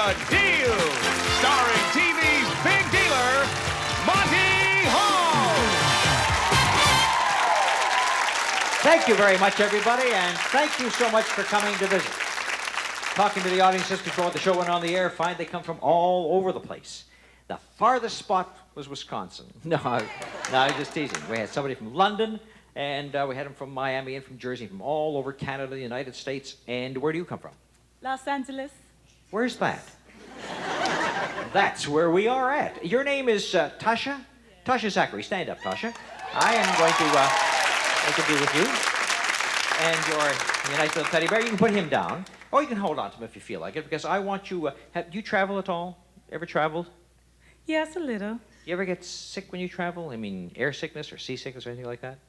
The Deal, starring TV's big dealer, Monty Hall. Thank you very much, everybody, and thank you so much for coming to visit. Talking to the audience just before the show went on the air, find they come from all over the place. The farthest spot was Wisconsin. No, I'm just teasing. We had somebody from London, and we had them from Miami and from Jersey, from all over Canada, the United States. And where do you come from? Los Angeles. Where's that? That's where we are at. Your name is Tasha? Yeah. Tasha Zachary. Stand up, Tasha. I am going to make a deal with you. And your nice little teddy bear. You can put him down. Or you can hold on to him if you feel like it, because I want you... do you travel at all? Ever traveled? Yes, a little. You ever get sick when you travel? I mean, air sickness or seasickness or anything like that?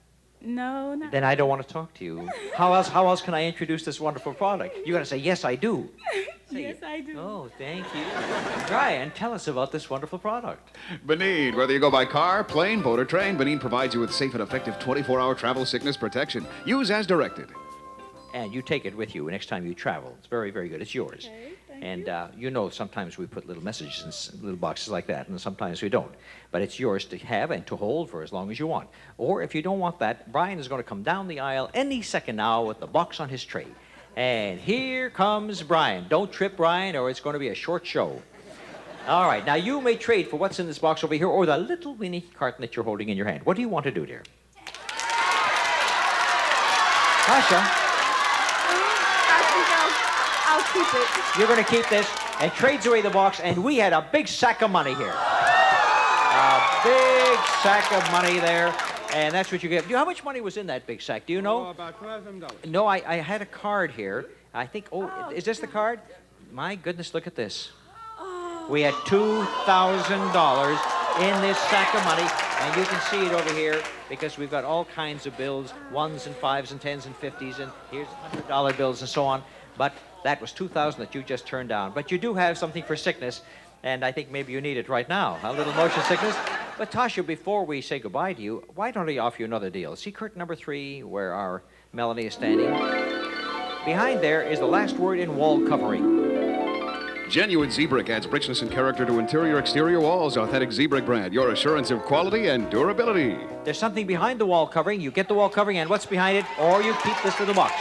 No, not. Then I don't want to talk to you. How else can I introduce this wonderful product? You got to say, yes, I do. Yes, I do. Oh, thank you. Ryan, tell us about this wonderful product. Benin, whether you go by car, plane, boat, or train, Benin provides you with safe and effective 24-hour travel sickness protection. Use as directed. And you take it with you next time you travel. It's very, very good. It's yours. Okay, thank and you know, sometimes we put little messages in little boxes like that, and sometimes we don't. But it's yours to have and to hold for as long as you want. Or if you don't want that, Brian is going to come down the aisle any second now with the box on his tray. And here comes Brian. Don't trip, Brian, or it's going to be a short show. All right, now you may trade for what's in this box over here or the little mini carton that you're holding in your hand. What do you want to do, dear? Tasha? I'll keep it. You're going to keep this and trades away the box, and we had a big sack of money here. A big sack of money there, and that's what you get. How much money was in that big sack? Do you know? Oh, about $12. No, I had a card here. I think, is this the card? My goodness, look at this. We had $2,000 in this sack of money, and you can see it over here because we've got all kinds of bills, 1s and 5s and 10s and 50s, and here's $100 bills and so on. But that was $2,000 that you just turned down. But you do have something for sickness, and I think maybe you need it right now, a little motion sickness. But Tasha, before we say goodbye to you, why don't I offer you another deal? See curtain number 3, where our Melanie is standing? Behind there is the last word in wall covering. Genuine Z-Brick adds richness and character to interior-exterior walls. Authentic Z-Brick brand, your assurance of quality and durability. There's something behind the wall covering. You get the wall covering and what's behind it, or you keep this little box.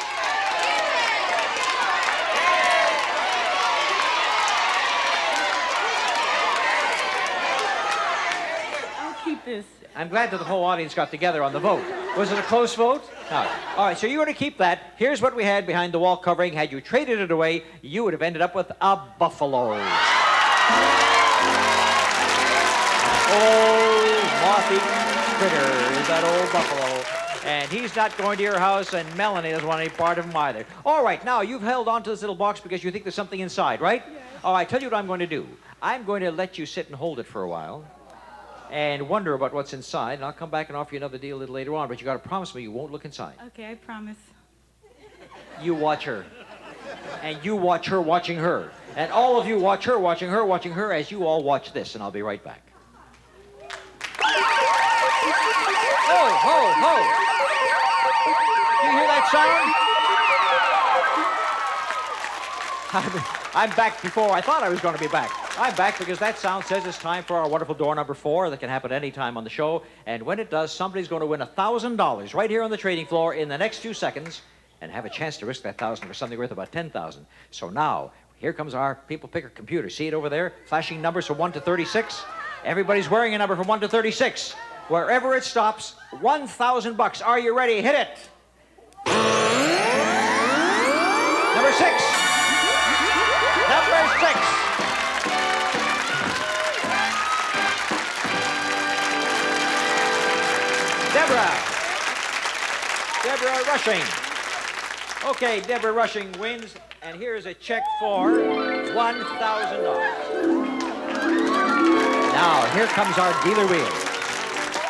This. I'm glad that the whole audience got together on the vote. Was it a close vote? No. All right, so you're going to keep that. Here's what we had behind the wall covering. Had you traded it away, you would have ended up with a buffalo. Old moth-eaten critter is that old buffalo. And he's not going to your house, and Melanie doesn't want any part of him either. All right, now you've held on to this little box because you think there's something inside, right? Yes. All right, tell you what I'm going to do. I'm going to let you sit and hold it for a while and wonder about what's inside, and I'll come back and offer you another deal a little later on, but you got to promise me you won't look inside. Okay, I promise. You watch her. And you watch her watching her. And all of you watch her watching her as you all watch this, and I'll be right back. Ho, ho, ho! Do you hear that sound? I'm back before I thought I was going to be back. I'm back because that sound says it's time for our wonderful door number 4 that can happen any time on the show. And when it does, somebody's going to win $1,000 right here on the trading floor in the next few seconds and have a chance to risk that $1,000 for something worth about $10,000. So now, here comes our people picker computer. See it over there? Flashing numbers from 1 to 36. Everybody's wearing a number from 1 to 36. Wherever it stops, $1,000. Are you ready? Hit it. Number 6. Number 6. Deborah Rushing. Okay, Deborah Rushing wins, and here's a check for $1,000. Now, here comes our dealer wheel.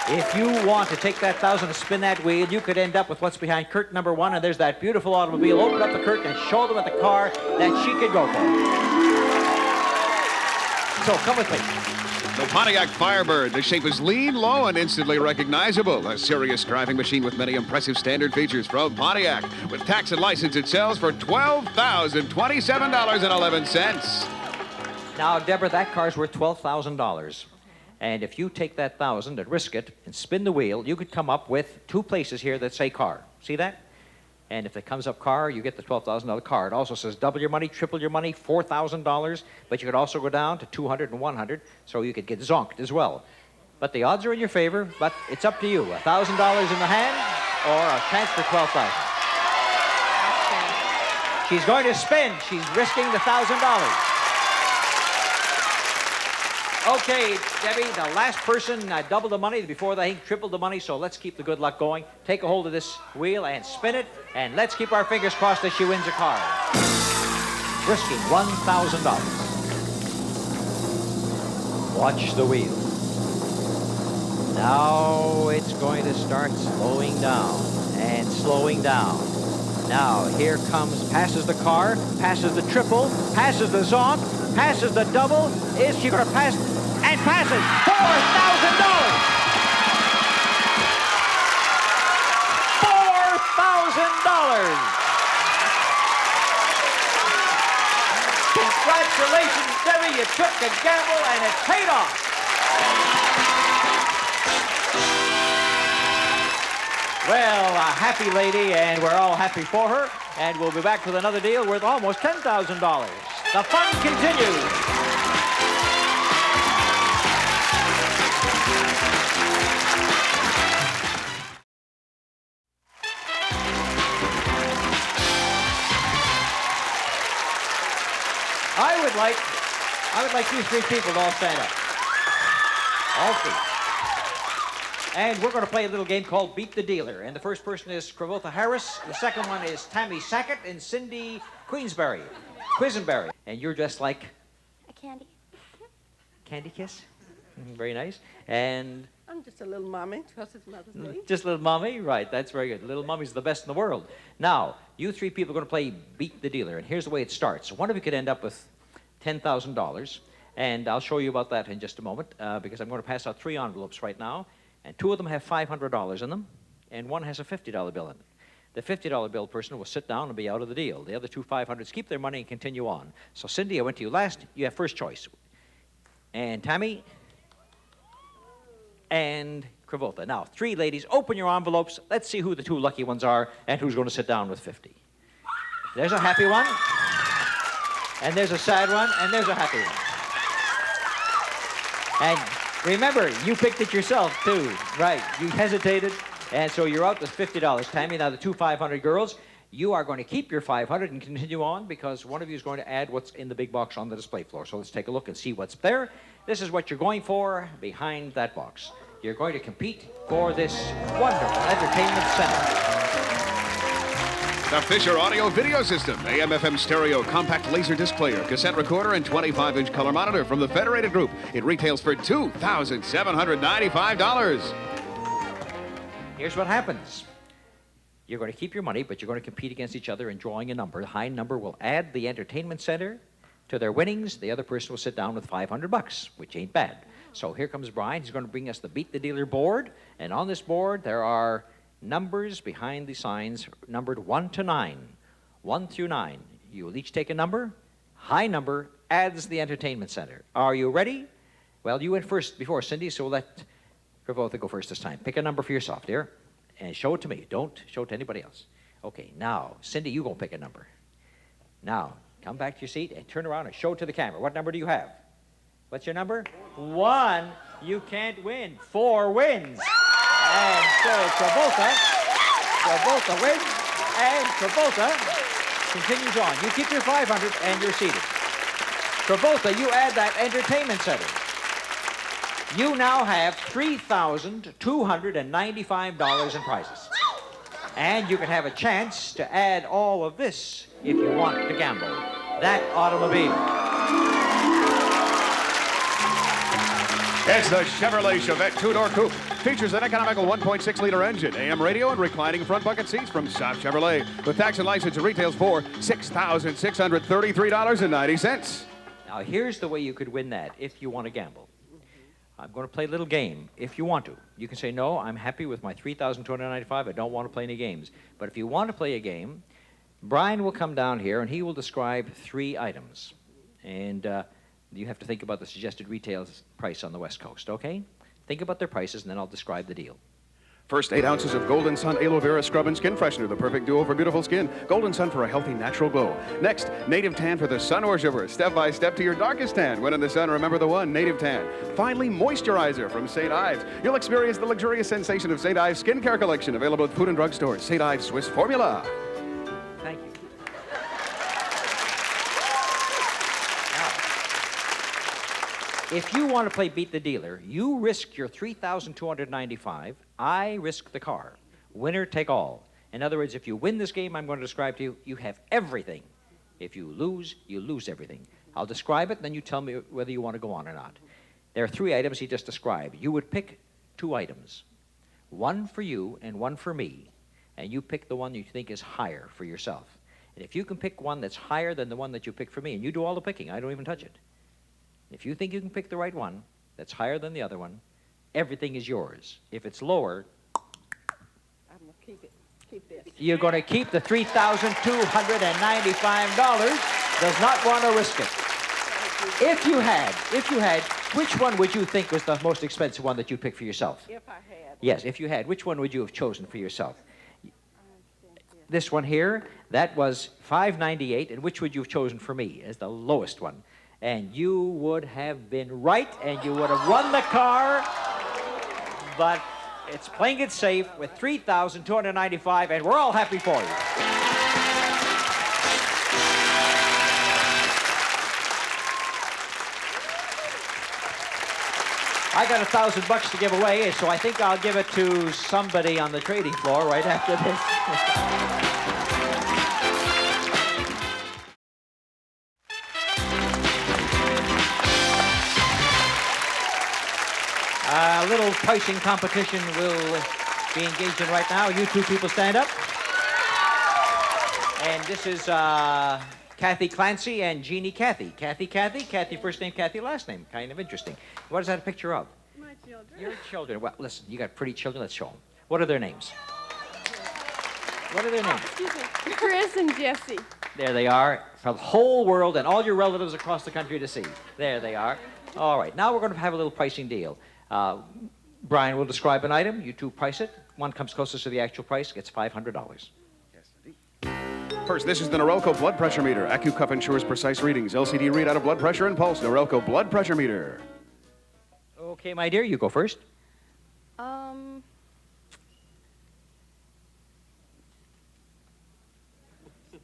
If you want to take that $1,000 and spin that wheel, you could end up with what's behind curtain number 1, and there's that beautiful automobile. Open up the curtain and show them at the car that she could go for. So, come with me. The Pontiac Firebird. The shape is lean, low, and instantly recognizable. A serious driving machine with many impressive standard features from Pontiac. With tax and license, it sells for $12,027.11. Now, Deborah, that car's worth $12,000. And if you take that 1,000 and risk it and spin the wheel, you could come up with two places here that say car. See that? And if it comes up car, you get the $12,000 car. It also says double your money, triple your money, $4,000. But you could also go down to 200 and 100, so you could get zonked as well. But the odds are in your favor, but it's up to you. $1,000 in the hand or a chance for $12,000. She's going to spin. She's risking the $1,000. Okay, Debbie, the last person doubled the money before they tripled the money, so let's keep the good luck going. Take a hold of this wheel and spin it, and let's keep our fingers crossed that she wins a car. Risking $1,000. Watch the wheel. Now it's going to start slowing down and slowing down. Now here comes, passes the car, passes the triple, passes the zonk, passes the double. Is she going to pass? And passes $4,000. $4,000. Congratulations, Debbie. You took the gamble and it paid off. Well, a happy lady, and we're all happy for her. And we'll be back with another deal worth almost $10,000. The fun continues. I would like you three people to all stand up. All three. And we're going to play a little game called Beat the Dealer. And the first person is Cravotha Harris. The second one is Tammy Sackett and Cindy Quisenberry. And you're dressed like? A candy. Candy Kiss? Very nice. And? I'm just a little mommy, because it's Mother's Day. Just little mommy? Right, that's very good. Little mommy's the best in the world. Now, you three people are going to play Beat the Dealer. And here's the way it starts. One of you could end up with $10,000. And I'll show you about that in just a moment, because I'm going to pass out 3 envelopes right now. And 2 of them have $500 in them, and 1 has a $50 bill in it. The $50 bill person will sit down and be out of the deal. The other 2 500s keep their money and continue on. So, Cindy, I went to you last. You have first choice. And Tammy and Cravotha. Now, 3 ladies, open your envelopes. Let's see who the 2 lucky ones are and who's going to sit down with 50. There's a happy one, and there's a sad one, and there's a happy one. And remember, you picked it yourself, too. Right. You hesitated, and so you're out with $50. Tammy, now the 2 500 girls, you are going to keep your 500 and continue on because one of you is going to add what's in the big box on the display floor. So let's take a look and see what's there. This is what you're going for behind that box. You're going to compete for this wonderful entertainment center. The Fisher Audio Video System, AM/FM stereo, compact laser disc player, cassette recorder, and 25-inch color monitor from the Federated Group. It retails for $2,795. Here's what happens. You're going to keep your money, but you're going to compete against each other in drawing a number. The high number will add the entertainment center to their winnings. The other person will sit down with $500, which ain't bad. So here comes Brian. He's going to bring us the Beat the Dealer board. And on this board, there are numbers behind the signs numbered 1 to 9. 1 through 9. You will each take a number. High number adds the entertainment center. Are you ready? Well, you went first before, Cindy, so we'll let Cravotha go first this time. Pick a number for yourself, dear, and show it to me. Don't show it to anybody else. Okay, now, Cindy, you go pick a number. Now, come back to your seat and turn around and show it to the camera. What number do you have? What's your number? 1. You can't win. 4 wins. And so Cravotha wins, and Cravotha continues on. You keep your 500 and you're seated. Cravotha, you add that entertainment center. You now have $3,295 in prizes. And you can have a chance to add all of this if you want to gamble. That automobile. It's the Chevrolet Chevette 2-door coupe. Features an economical 1.6-liter engine, AM radio, and reclining front bucket seats from South Chevrolet. With tax and license, it retails for $6,633.90. Now, here's the way you could win that if you want to gamble. I'm going to play a little game if you want to. You can say, no, I'm happy with my $3,295. I don't want to play any games. But if you want to play a game, Brian will come down here, and he will describe 3 items. And You have to think about the suggested retail price on the West Coast, okay? Think about their prices, and then I'll describe the deal. First, 8 ounces of Golden Sun Aloe Vera Scrub and Skin Freshener, the perfect duo for beautiful skin. Golden Sun for a healthy, natural glow. Next, Native Tan for the sun worshiper. Step by step to your darkest tan. When in the sun, remember the one, Native Tan. Finally, Moisturizer from St. Ives. You'll experience the luxurious sensation of St. Ives Skincare Collection, available at food and drug stores. St. Ives Swiss Formula. Thank you. If you want to play Beat the Dealer, you risk your $3,295. I risk the car. Winner take all. In other words, if you win this game I'm going to describe to you, you have everything. If you lose everything. I'll describe it, and then you tell me whether you want to go on or not. There are 3 items he just described. You would pick 2 items. One for you and one for me. And you pick the one you think is higher for yourself. And if you can pick one that's higher than the one that you pick for me, and you do all the picking, I don't even touch it. If you think you can pick the right one that's higher than the other one, everything is yours. If it's lower, I'm going to keep it. Keep this. you're going to keep the $3,295. Does not want to risk it. If you had, which one would you think was the most expensive one that you picked for yourself? If I had. Yes, if you had, which one would you have chosen for yourself? This one here, that was $598, and which would you have chosen for me as the lowest one? And you would have been right, and you would have won the car, but it's playing it safe with $3,295, and we're all happy for you. I got $1,000 to give away, so I think I'll give it to somebody on the trading floor right after this. A little pricing competition will be engaged in right now. You 2 people stand up. And this is Kathy Clancy and Jeannie Kathy. Kathy first name, Kathy last name. Kind of interesting. What is that a picture of? My children. Your children. Well, listen, you got pretty children. Let's show them. What are their names? What are their names? Excuse me. Chris and Jesse. There they are, for the whole world and all your relatives across the country to see. There they are. All right, now we're going to have a little pricing deal. Brian will describe an item. You 2 price it. One comes closest to the actual price gets $500. First, this is the Norelco blood pressure meter. AccuCuff ensures precise readings. LCD readout of blood pressure and pulse. Norelco blood pressure meter. Okay, my dear, you go first.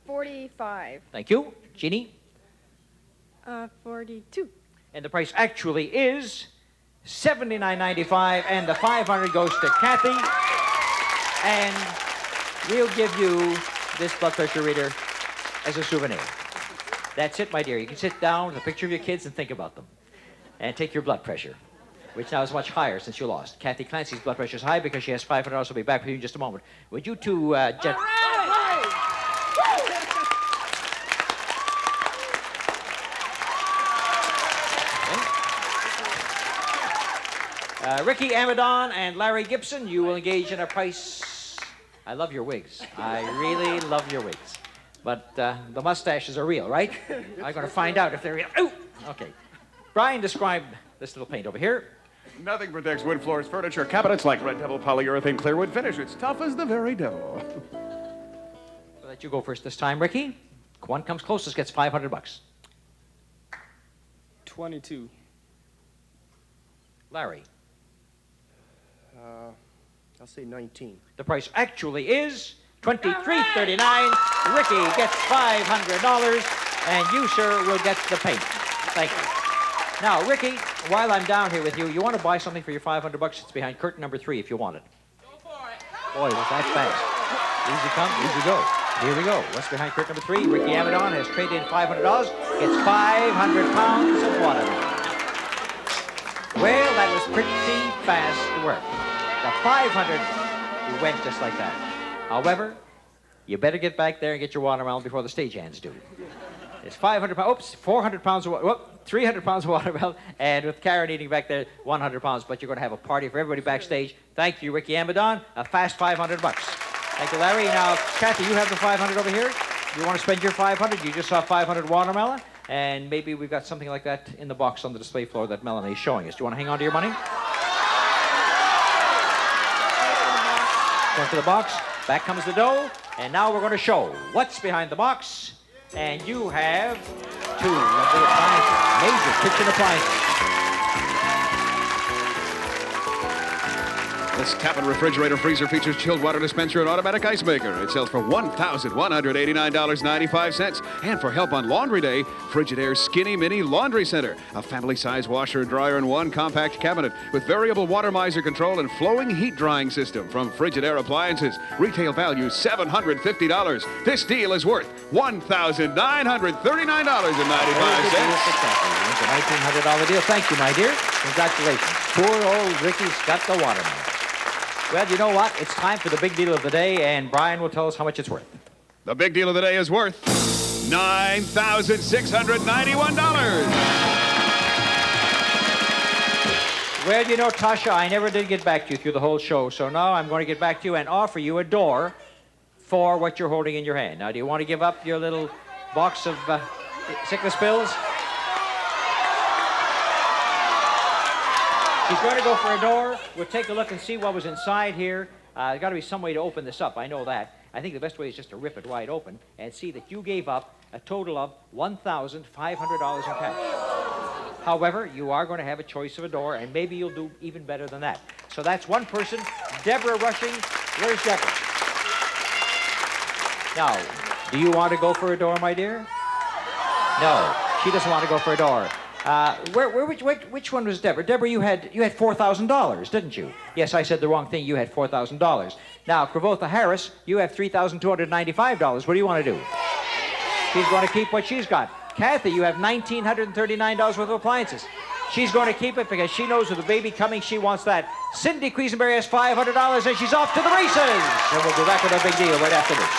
45. Thank you. Jeannie? 42. And the price actually is $79.95, and the $500 goes to Kathy. And we'll give you this blood pressure reader as a souvenir. That's it, my dear. You can sit down with a picture of your kids and think about them. And take your blood pressure, which now is much higher since you lost. Kathy Clancy's blood pressure is high because she has $500. We'll be back with you in just a moment. Would you 2, Ricky Amadon and Larry Gibson, you will engage in a price. I love your wigs. I really love your wigs. But the mustaches are real, right? I'm going to find out if they're real. Ooh! Okay. Brian, describe this little paint over here. Nothing protects wood floors, furniture, cabinets like Red Devil polyurethane clearwood finish. It's tough as the very devil. I'll let you go first this time, Ricky. One comes closest gets $500. 22. Larry. I'll say 19. The price actually is $23.39. Ricky gets $500, and you, sir, will get the paint. Thank you. Now, Ricky, while I'm down here with you, you want to buy something for your $500? It's behind curtain number 3 if you want it. Go for it. Boy, was that fast. Easy come, easy go. Here we go. What's behind curtain number 3? Ricky Amadon has traded in $500, gets 500 pounds of watermelon. Well, that was pretty fast work. The 500 went just like that. However, you better get back there and get your watermelon before the stagehands do. It's 500 pounds, oops, 400 pounds of watermelon, 300 pounds of watermelon, and with Karen eating back there, 100 pounds, but you're going to have a party for everybody backstage. Thank you, Ricky Amadon. A fast $500. Thank you, Larry. Now, Kathy, you have the 500 over here. You want to spend your 500? You just saw 500 watermelon. And maybe we've got something like that in the box on the display floor that Melanie is showing us. Do you want to hang on to your money? Go to the box. Back comes the dough. And now we're going to show what's behind the box. And you have two lovely appliances, major kitchen appliances. This Tappan refrigerator freezer features chilled water dispenser and automatic ice maker. It sells for $1,189.95. And for help on laundry day, Frigidaire Skinny Mini Laundry Center. A family-size washer and dryer in one compact cabinet with variable water miser control and flowing heat drying system from Frigidaire Appliances. Retail value $750. This deal is worth $1,939.95. It's a $1,900 deal. Thank you, my dear. Congratulations. Poor old Ricky's got the watermelon. Well, you know what? It's time for the big deal of the day, and Brian will tell us how much it's worth. The big deal of the day is worth $9,691. Well, you know, Tasha, I never did get back to you through the whole show, so now I'm going to get back to you and offer you a door for what you're holding in your hand. Now, do you want to give up your little box of sickness pills? She's going to go for a door. We'll take a look and see what was inside here. There's got to be some way to open this up. I know that. I think the best way is just to rip it wide open and see that you gave up a total of $1,500 in cash. However, you are going to have a choice of a door, and maybe you'll do even better than that. So that's one person. Deborah rushing. Where's Deborah? Now, do you want to go for a door, my dear? No, she doesn't want to go for a door. Which one was Deborah? Deborah, you had $4,000, didn't you? Yes, I said the wrong thing. You had $4,000. Now, Kravotha Harris, you have $3,295. What do you want to do? She's going to keep what she's got. Kathy, you have $1,939 worth of appliances. She's going to keep it because she knows with the baby coming, she wants that. Cindy Quisenberry has $500, and she's off to the races. And we'll be back with a big deal right after this.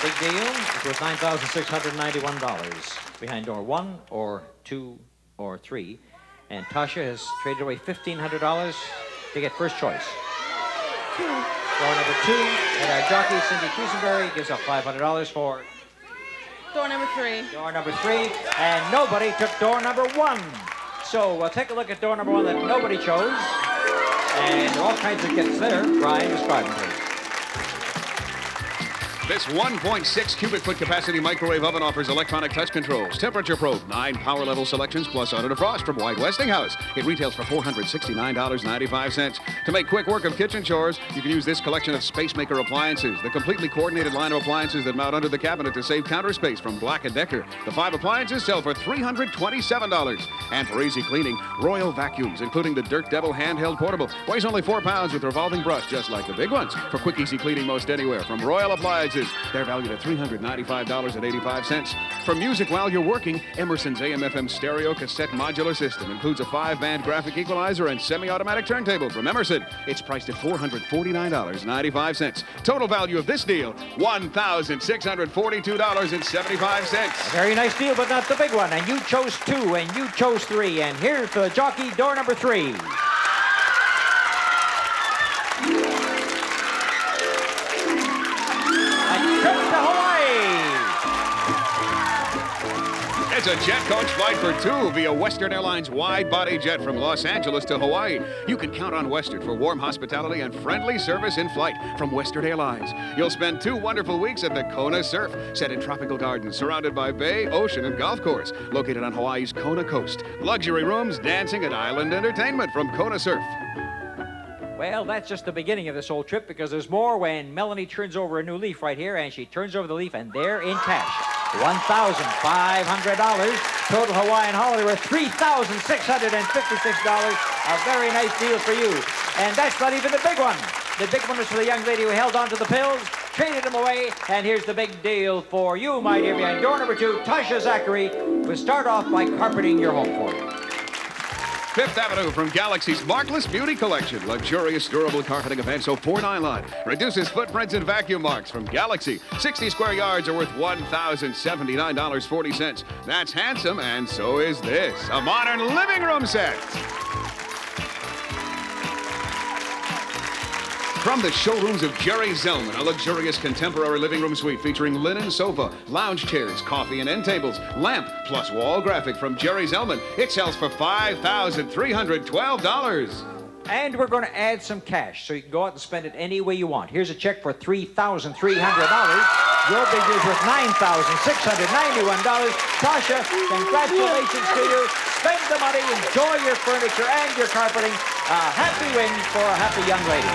Big deal. It was $9,691 behind door 1 or 2 or 3. And Tasha has traded away $1,500 to get first choice. Door number 2, and our jockey, Cindy Quisenberry, gives up $500 for Door number 3. door number 3. And nobody took door number 1. So we'll take a look at door number 1 that nobody chose. And all kinds of gifts there. Brian, describe them, please. This 1.6 cubic foot capacity microwave oven offers electronic touch controls, temperature probe, 9 power level selections, plus auto defrost from White Westinghouse. It retails for $469.95. To make quick work of kitchen chores, you can use this collection of Space Maker appliances, the completely coordinated line of appliances that mount under the cabinet to save counter space from Black & Decker. The 5 appliances sell for $327. And for easy cleaning, Royal vacuums, including the Dirt Devil handheld portable, weighs only 4 pounds with revolving brush, just like the big ones. For quick, easy cleaning most anywhere from Royal Appliances. They're valued at $395.85. For music while you're working, Emerson's AM/FM stereo cassette modular system includes a 5-band graphic equalizer and semi-automatic turntable from Emerson. It's priced at $449.95. Total value of this deal, $1,642.75. Very nice deal, but not the big one. And you chose 2, and you chose 3. And here's the jockey, door number 3. It's a jet coach flight for 2 via Western Airlines wide-body jet from Los Angeles to Hawaii. You can count on Western for warm hospitality and friendly service in flight from Western Airlines. You'll spend 2 wonderful weeks at the Kona Surf, set in tropical gardens surrounded by bay, ocean, and golf course, located on Hawaii's Kona coast. Luxury rooms, dancing, and island entertainment from Kona Surf. Well, that's just the beginning of this whole trip, because there's more when Melanie turns over a new leaf right here, and she turns over the leaf, and they're in cash. $1,500. Total Hawaiian holiday worth $3,656. A very nice deal for you. And that's not even the big one. The big one is for the young lady who held on to the pills, traded them away, and here's the big deal for you, my dear. Behind door number 2, Tasha Zachary will start off by carpeting your home for you. 5th Avenue from Galaxy's Markless Beauty Collection. Luxurious, durable carpeting of Anso 4 nylon. Reduces footprints and vacuum marks from Galaxy. 60 square yards are worth $1,079.40. That's handsome, and so is this. A modern living room set. From the showrooms of Jerry Zellman, a luxurious contemporary living room suite featuring linen sofa, lounge chairs, coffee and end tables, lamp, plus wall graphic from Jerry Zellman. It sells for $5,312. And we're going to add some cash, so you can go out and spend it any way you want. Here's a check for $3,300. Your big deal's worth $9,691. Tasha, congratulations to you. Spend the money, enjoy your furniture and your carpeting. A happy win for a happy young lady.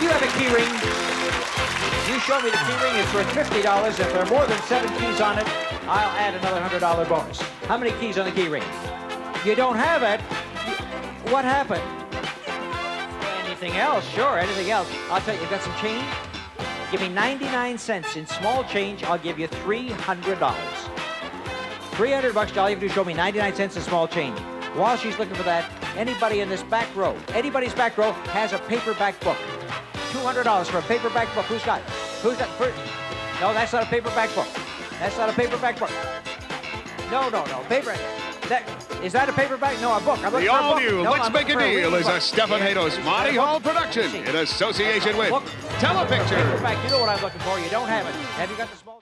You have a key ring. You show me the key ring, it's worth $50. If there are more than 7 keys on it, I'll add another $100 bonus. How many keys on the key ring? You don't have it? What happened? Anything else? Sure, anything else. I'll tell you, you've got some change? Give me 99 cents in small change. I'll give you $300. $300, all you have to do is show me 99 cents in small change. While she's looking for that, anybody in this back row, anybody's back row has a paperback book. $200 for a paperback book. Who's got it? Who's got it? No, that's not a paperback book. That's not a paperback book. No. Paper. Is that a paperback? No, a book. I'm looking The for a book. all-new No, Let's I'm Make a looking for Deal is reading a Stephen book. Haydos Monty Hall production in association with Book. Telepicture. Paperback. You know what I'm looking for. You don't have it. Have you got the small...